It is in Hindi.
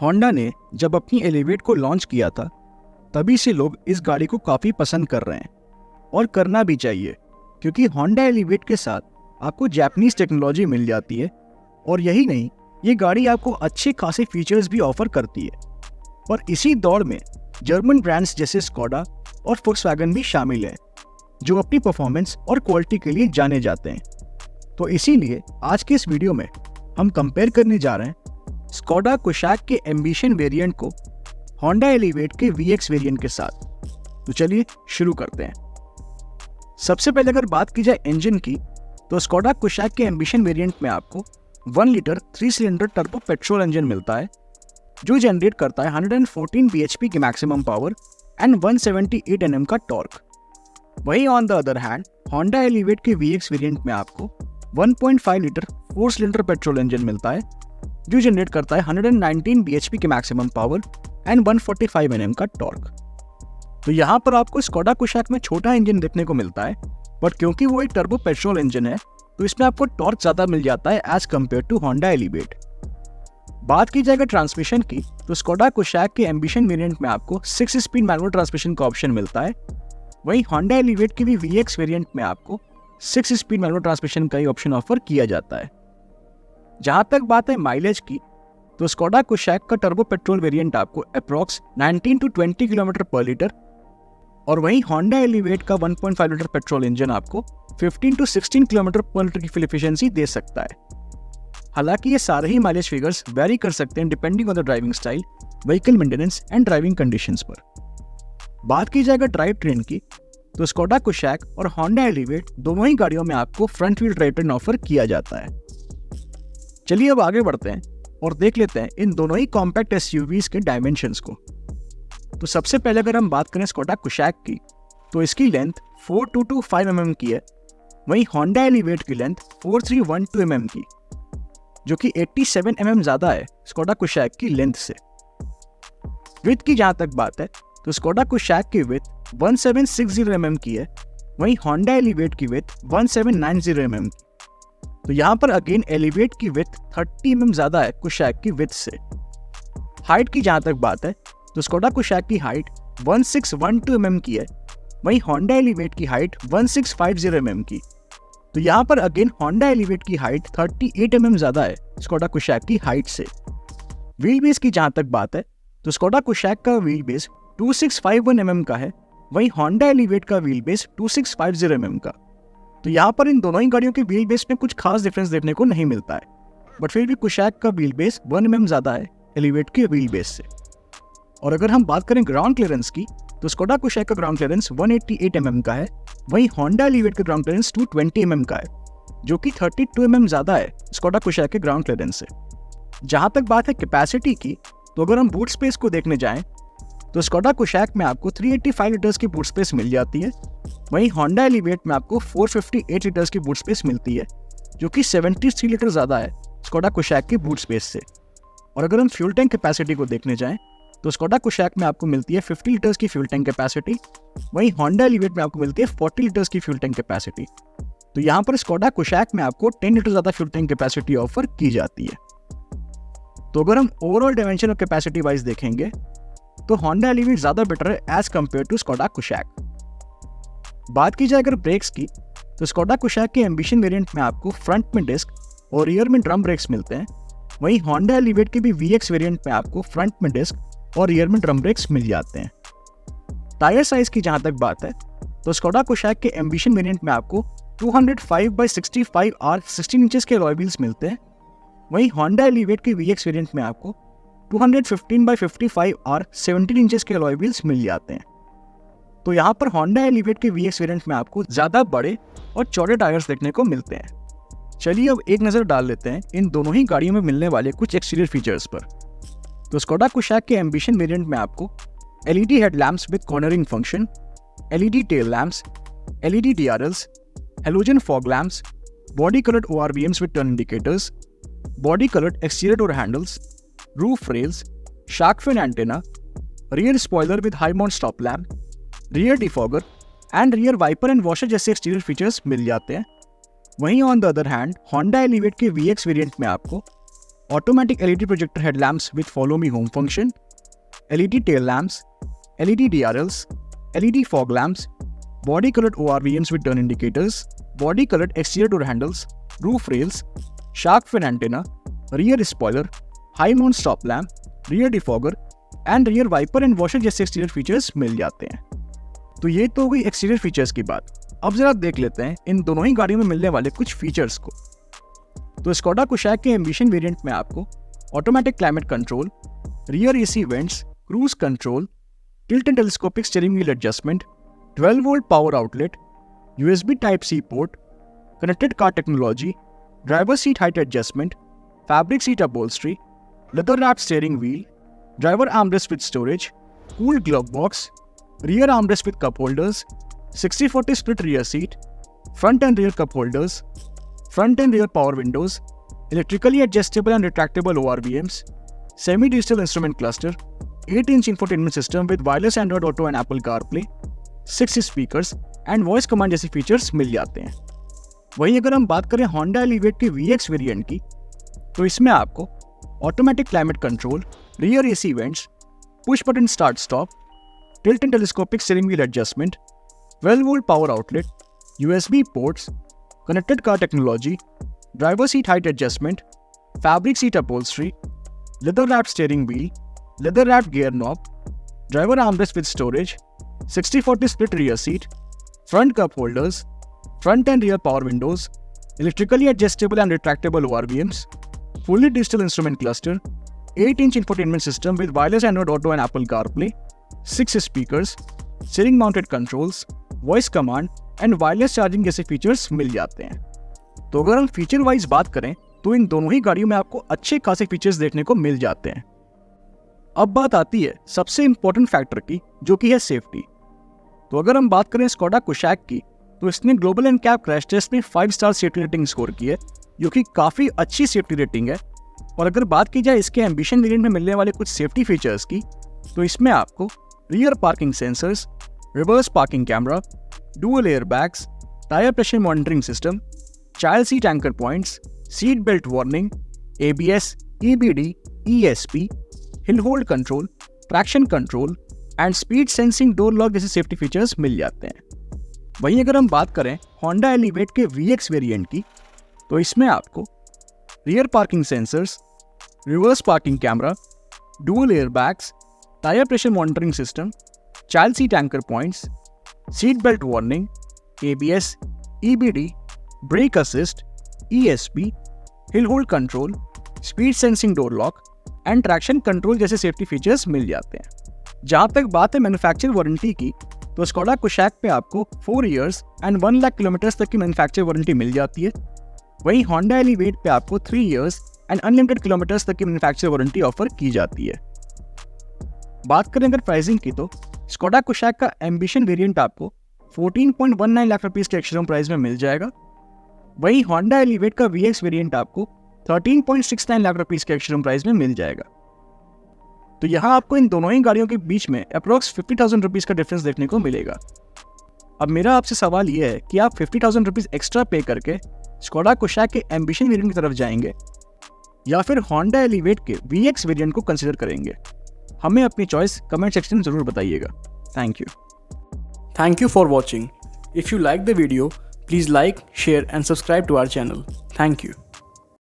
होंडा ने जब अपनी एलिवेट को लॉन्च किया था तभी से लोग इस गाड़ी को काफ़ी पसंद कर रहे हैं और करना भी चाहिए, क्योंकि होंडा एलिवेट के साथ आपको जापानीज टेक्नोलॉजी मिल जाती है और यही नहीं, ये गाड़ी आपको अच्छे खासे फीचर्स भी ऑफर करती है। और इसी दौड़ में जर्मन ब्रांड्स जैसे स्कोडा और फोक्सवैगन भी शामिल हैं, जो अपनी परफॉर्मेंस और क्वालिटी के लिए जाने जाते हैं। तो इसीलिए आज के इस वीडियो में हम कंपेयर करने जा रहे हैं स्कोडा कुशाक के एम्बिशन वेरिएंट को होंडा एलिवेट के VX वेरिएंट के साथ। तो चलिए शुरू करते हैं। सबसे पहले अगर बात की जाए इंजन की, तो स्कोडा कुशाक के एम्बिशन वेरिएंट में आपको 1 litre 3 cylinder turbo petrol engine मिलता है, जो जनरेट करता है 114 bhp की मैक्सिमम पावर एंड 178 Nm का टॉर्क। वहीं on the other hand Honda Elevate के VX वेरिएंट में आपको 1.5 लीटर 4 सिलेंडर पेट्रोल इंजन मिलता है, जो जनरेट करता है 119 bhp की मैक्सिमम पावर एंड 145 Nm का टॉर्क। तो यहाँ पर आपको स्कोडा कुशाक में छोटा इंजन देखने को मिलता है, बट क्योंकि वो एक टर्बो पेट्रोल इंजन है तो इसमें आपको टॉर्क ज़्यादा मिल जाता है as compare to Honda Elevate. बात की जाएगा ट्रांसमिशन की, तो स्कोडा कुशाक के एम्बिशन वेरिएंट में आपको 6 स्पीड मैनुअल ट्रांसमिशन का ऑप्शन मिलता है। वहीं होंडा एलिवेट के भी VX वेरिएंट में आपको 6 स्पीड मैनुअल ट्रांसमिशन का ही ऑप्शन ऑफर किया जाता है। जहां तक बात है माइलेज की, तो स्कोडा कुशाक का टर्बो पेट्रोल वेरिएंट आपको अप्रॉक्स 19 to 20 किलोमीटर पर लीटर और वहीं होंडा एलिवेट का 1.5 लीटर पेट्रोल इंजन आपको 15 to 16 किलोमीटर पर लीटर की फ्यूल एफिशिएंसी दे सकता है। हालांकि ये सारे ही माइलेज फिगर्स वेरी कर सकते हैं depending on the driving style, vehicle maintenance and driving conditions पर। बात की जाएगा ड्राइव ट्रेन की, तो स्कोडा कुशाक और होंडा एलिवेट दोनों ही गाड़ियों में आपको front wheel drive train offer किया जाता है। चलिए अब आगे बढ़ते हैं और देख लेते हैं इन दोनों ही कॉम्पैक्ट SUVs के डायमेंशंस को। तो सबसे पहले अगर हम बात करें स्कोडा कुशाक की, तो इसकी लेंथ 4225 mm की है। वहीं होंडा एलिवेट की लेंथ 4312 mm की, जो कि 87 mm ज़्यादा है स्कोडा कुशाक की लेंथ से। विड्थ की जहाँ तक बात है, तो स्कोडा कुशाक की विड्थ 1760 mm की है, वहीं होंडा एलिवेट की विड्थ 1790 mm की। तो यहाँ पर अगेन एलिवेट की विड्थ 30 mm ज़्यादा है कुशाक की विड्थ से। हाइट की जहाँ तक बात है, तो स्कोडा कुशाक की हाइट 1612 mm की है, वहीं होंडा एलिवेट की हाइट 1650 mm की। तो यहाँ पर अगेन होंडा एलिवेट की हाइट 38 mm ज़्यादा है स्कोडा कुशाक की हाइट से। व्हील बेस की जहाँ तक बात है, तो स्कोडा कुशाक का व्हील बेस 2651 mm का है, वहीं होंडा एलिवेट का व्हील बेस 2650 mm का। तो यहाँ पर इन दोनों ही गाड़ियों के व्हील बेस में कुछ खास डिफरेंस देखने को नहीं मिलता है, बट फिर भी कुशाक का व्हील बेस 1 mm ज़्यादा है एलिवेट के व्हील बेस से। और अगर हम बात करें ग्राउंड क्लियरेंस की, तो स्कोडा कुशाक का ग्राउंड क्लियरेंस 188 mm का है, वहीं होंडा एलिवेट का ग्राउंड क्लियरेंस 220 mm का है, जो कि 32 mm ज़्यादा है स्कोडा कुशाक के ग्राउंड क्लियरेंस से। जहाँ तक बात है कैपेसिटी की, तो अगर हम बूट स्पेस को देखने जाएं, तो स्कोडा कुशाक में आपको 385 लीटर्स की बूट स्पेस मिल जाती है, वहीं होंडा एलिवेट में आपको 458 लीटर्स की बूट स्पेस मिलती है, जो कि 73 लीटर ज़्यादा है स्कोडा कुशाक की बूट स्पेस से। और अगर हम फ्यूल टैंक कैपेसिटी को देखने जाएं, तो स्कोडा कुशाक में आपको मिलती है 50 लीटर्स की फ्यूल टैंक कैपेसिटी, वहीं होंडा एलिवेट में आपको मिलती है 40 लीटर्स की फ्यूल टैंक कैपेसिटी। तो यहाँ पर स्कोडा कुशाक में आपको 10 लीटर ज़्यादा फ्यूल टैंक कैपेसिटी ऑफर की जाती है। तो अगर हम ओवरऑल डायमेंशन और कैपेसिटी वाइज देखेंगे, तो होंडा एलिवेट ज़्यादा बेटर है as compare to Skoda Kushaq. बात की जाए अगर ब्रेक्स की, तो स्कोडा कुशाक के एम्बिशन वेरिएंट में आपको फ्रंट में डिस्क और रियर में ड्रम ब्रेक्स मिलते हैं, वहीं होंडा एलिवेट के भी VX वेरिएंट में आपको फ्रंट में डिस्क और रियर में ड्रम ब्रेक्स मिल जाते हैं। टायर साइज की जहां तक बात है, तो स्कोडा कुशाक के एम्बिशन वेरिएंट में आपको 205/65 R 16 इंचेस के अलॉय व्हील्स मिलते हैं, वहीं होंडा एलिवेट के VX वेरिएंट में आपको 215/55 R 17 इंचेस के अलॉय व्हील्स मिल जाते हैं। तो यहाँ पर होंडा एलिवेट के VX वेरिएंट में आपको ज़्यादा बड़े और चौड़े टायर्स देखने को मिलते हैं। चलिए अब एक नज़र डाल लेते हैं इन दोनों ही गाड़ियों में मिलने वाले कुछ एक्सटीरियर फीचर्स पर। तो स्कोडा कुशाक के एम्बिशन वेरिएंट में आपको LED headlamps with cornering function, LED tail lamps, LED DRLs, halogen fog lamps, body coloured ORVMs with turn indicators, body coloured exterior door handles, roof rails, shark fin antenna, rear spoiler with high mount stop lamp, rear defogger and rear wiper and washer जैसे एक्सटीरियर फीचर्स मिल जाते हैं। वहीं on the other hand Honda Elevate के VX वेरिएंट में आपको automatic LED projector headlamps with follow me home function, LED tail lamps, LED DRLs, LED fog lamps, body colored ORVMs with turn indicators, body colored exterior door handles, roof rails, shark fin antenna, rear spoiler, high mount stop lamp, rear defogger and rear wiper and washer जैसे एक्सटीरियर फीचर्स मिल जाते हैं। तो ये तो हो गई एक्सटीरियर फीचर्स की बात। अब जरा देख लेते हैं इन दोनों ही गाड़ियों में मिलने वाले कुछ फीचर्स को। तो स्कोडा कुशैक के एम्बिशन वेरिएंट में आपको automatic climate control, rear AC vents, cruise control, tilt and telescopic steering wheel adjustment, 12 volt power outlet, USB Type-C port, connected car technology, driver seat height adjustment, fabric seat upholstery, leather wrapped steering wheel, driver armrest with storage, cooled glove box, rear armrest with cup holders, 60/40 split rear seat, front and rear cup holders, front and rear power windows, electrically adjustable and retractable ORVMs, semi-digital instrument cluster, 8-inch infotainment system with wireless Android Auto and Apple CarPlay, 6 speakers and voice command जैसे फीचर्स मिल जाते हैं। वहीं अगर हम बात करें Honda Elevate के VX वेरिएंट की, तो इसमें आपको automatic climate control, rear AC vents, push button start stop, tilt and telescopic steering wheel adjustment, 12 volt power outlet, USB ports, connected car technology, driver seat height adjustment, fabric seat upholstery, leather wrapped steering wheel, leather wrapped gear knob, driver armrest with storage, 60/40 split rear seat, front cup holders, front end rear power Windows, electrically adjustable and retractable ORVMs, fully digital instrument cluster, 8-inch infotainment system with wireless Android Auto and Apple CarPlay, 6 speakers, steering mounted controls, voice command and wireless charging जैसे फीचर्स मिल जाते हैं। तो अगर हम फीचर वाइज बात करें तो इन दोनों ही गाड़ियों में आपको अच्छे खासे फीचर्स देखने को मिल जाते हैं। अब बात आती है सबसे इंपॉर्टेंट फैक्टर की, जो कि है सेफ्टी। तो अगर हम बात करें स्कोडा कुशैक की, तो इसने ग्लोबल एनकैप क्रैश टेस्ट में 5 स्टार सेफ्टी रेटिंग स्कोर की है, जो कि काफ़ी अच्छी सेफ्टी रेटिंग है। और अगर बात की जाए इसके एम्बिशन वेरिएंट में मिलने वाले कुछ सेफ्टी फीचर्स की, तो इसमें आपको rear parking sensors, reverse parking camera, dual air bags, tyre pressure monitoring system, child seat anchor points, seat belt warning, ABS, EBD, ESP, hill hold control, traction control and speed sensing door lock जैसे सेफ्टी फीचर्स मिल जाते हैं। वहीं अगर हम बात करें Honda Elevate के VX वेरिएंट की, तो इसमें आपको rear parking sensors, reverse parking camera, dual air bags, tyre pressure monitoring system, child seat anchor points, seat belt warning, ABS, EBD, brake assist, ESP, hill hold control, speed sensing door lock and traction control जैसे सेफ्टी फीचर्स मिल जाते हैं। जहाँ तक बात है मैन्युफैक्चर वारंटी की, तो स्कोडा कुशैक पे आपको 4 इयर्स एंड 1 लाख किलोमीटर्स तक की मैन्युफैक्चर वारंटी मिल जाती है। वहीं Honda Elevate पे आपको 3 इयर्स एंड अनलिमिटेड किलोमीटर्स तक की मैन्युफैक्चर वारंटी ऑफर की जाती है। बात करें अगर प्राइसिंग की, तो स्कोडा कुशैक का एम्बिशन वेरिएंट आपको 14.19 लाख रुपीस के एक्स-शोरूम प्राइस में मिल जाएगा। वहीं Honda Elevate का VX वेरिएंट आपको 13.69 लाख रुपीस के एक्स-शोरूम प्राइस में मिल जाएगा। तो यहाँ आपको इन दोनों ही गाड़ियों के बीच में अप्रॉक्स 50,000 रुपीस का डिफरेंस देखने को मिलेगा। अब मेरा आपसे सवाल यह है कि आप 50,000 रुपीस एक्स्ट्रा पे करके स्कोडा कुशैक के एम्बिशन वेरिएंट की तरफ जाएंगे या फिर Honda Elevate के VX वेरिएंट को कंसिडर करेंगे? हमें अपनी चॉइस कमेंट सेक्शन में जरूर बताइएगा। Thank you for watching. If you like the video, please like, share and subscribe to our channel. Thank you.